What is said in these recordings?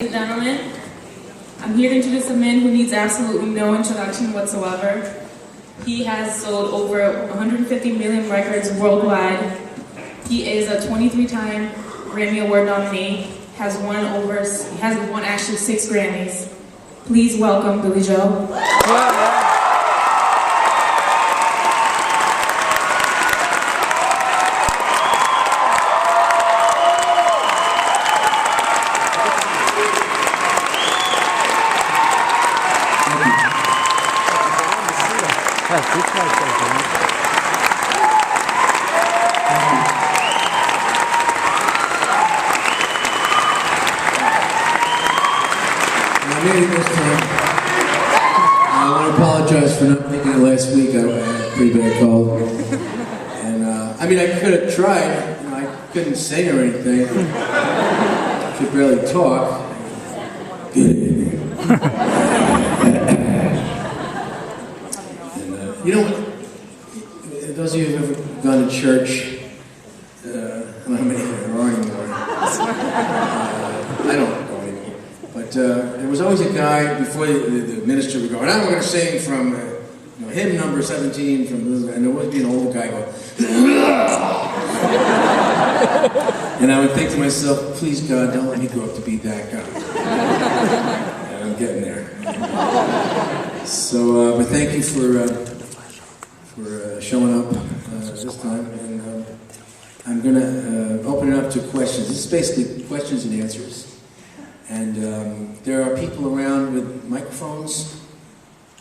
Ladies and gentlemen, I'm here to introduce a man who needs absolutely no introduction whatsoever. He has sold over 150 million records worldwide. He is a 23-time Grammy Award nominee. Has won actually 6 Grammys. Please welcome Billy Joe. I made it this time. I want to apologize for not making it last week. I had a pretty bad cold. And, I mean, I could have tried. You know, I couldn't sing or anything. I could barely talk. Good evening. And, you know, those of you who've ever gone to church, I don't know how many there are anymore. I don't go anymore. But there was always a guy before the minister would go, and I'm going to sing from hymn number 17 from, and there would be an older guy going, and I would think to myself, please God, don't let me grow up to be that guy. And I'm getting there. So, but thank you for showing up this time, and I'm going to open it up to questions. This is basically questions and answers. And there are people around with microphones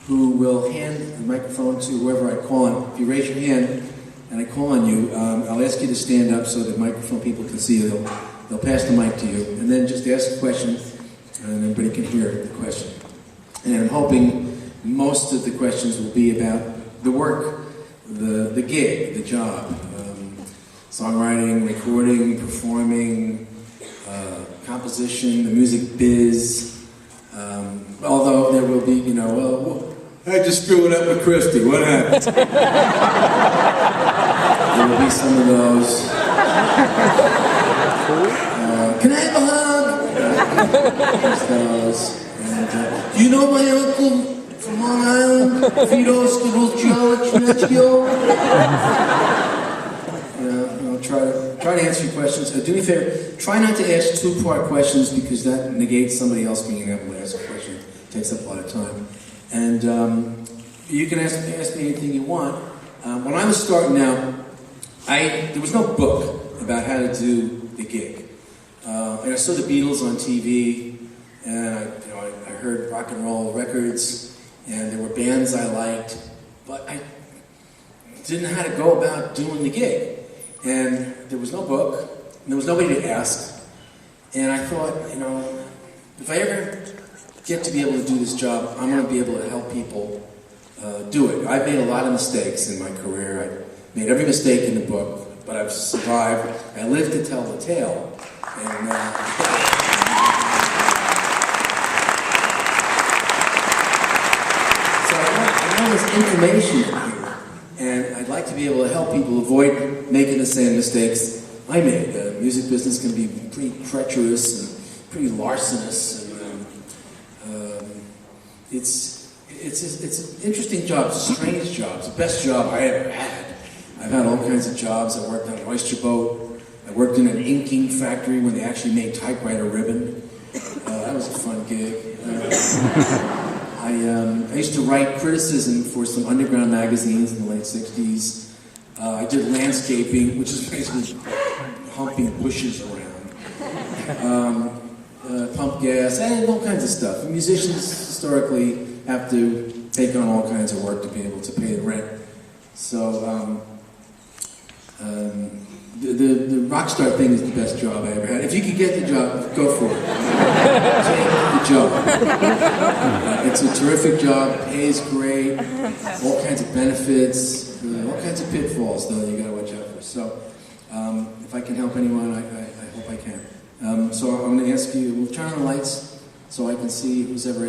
who will hand the microphone to whoever I call on. If you raise your hand and I call on you, I'll ask you to stand up so that microphone people can see you. They'll pass the mic to you, and then just ask a question, and everybody can hear the question. And I'm hoping most of the questions will be about the work, the gig, the job, songwriting, recording, performing, composition, the music biz. Although there will be, well, I just screwed it up with Christy. What happened? There will be some of those. Can I have a hug? There's those. And, do you know my uncle from Long Island? Fido Try to answer your questions. Do me a favor, try not to ask 2-part questions because that negates somebody else being able to ask a question. It takes up a lot of time. And you can ask me anything you want. When I was starting out, there was no book about how to do the gig. And I saw the Beatles on TV, and I heard rock and roll records, and there were bands I liked, but I didn't know how to go about doing the gig. And there was no book, and there was nobody to ask. And I thought, if I ever get to be able to do this job, I'm going to be able to help people do it. I've made a lot of mistakes in my career. I made every mistake in the book, but I've survived. I lived to tell the tale. And so I know there's information here. And I'd like to be able to help people avoid making the same mistakes I made. The music business can be pretty treacherous and pretty larcenous. And, it's an interesting job, it's a strange job. It's the best job I ever had. I've had all kinds of jobs. I worked on an oyster boat. I worked in an inking factory when they actually made typewriter ribbon. That was a fun gig. I used to write criticism for some underground magazines in the late 60s. I did landscaping, which is basically humping bushes around. Pump gas, and all kinds of stuff. Musicians historically have to take on all kinds of work to be able to pay the rent. So the rock star thing is the best job I ever had. If you could get the job, go for it. Take the job. It's a terrific job, pays great, all kinds of benefits, all kinds of pitfalls though you gotta watch out for. So if I can help anyone, I hope I can. So I'm gonna ask you, we'll turn on the lights so I can see who's ever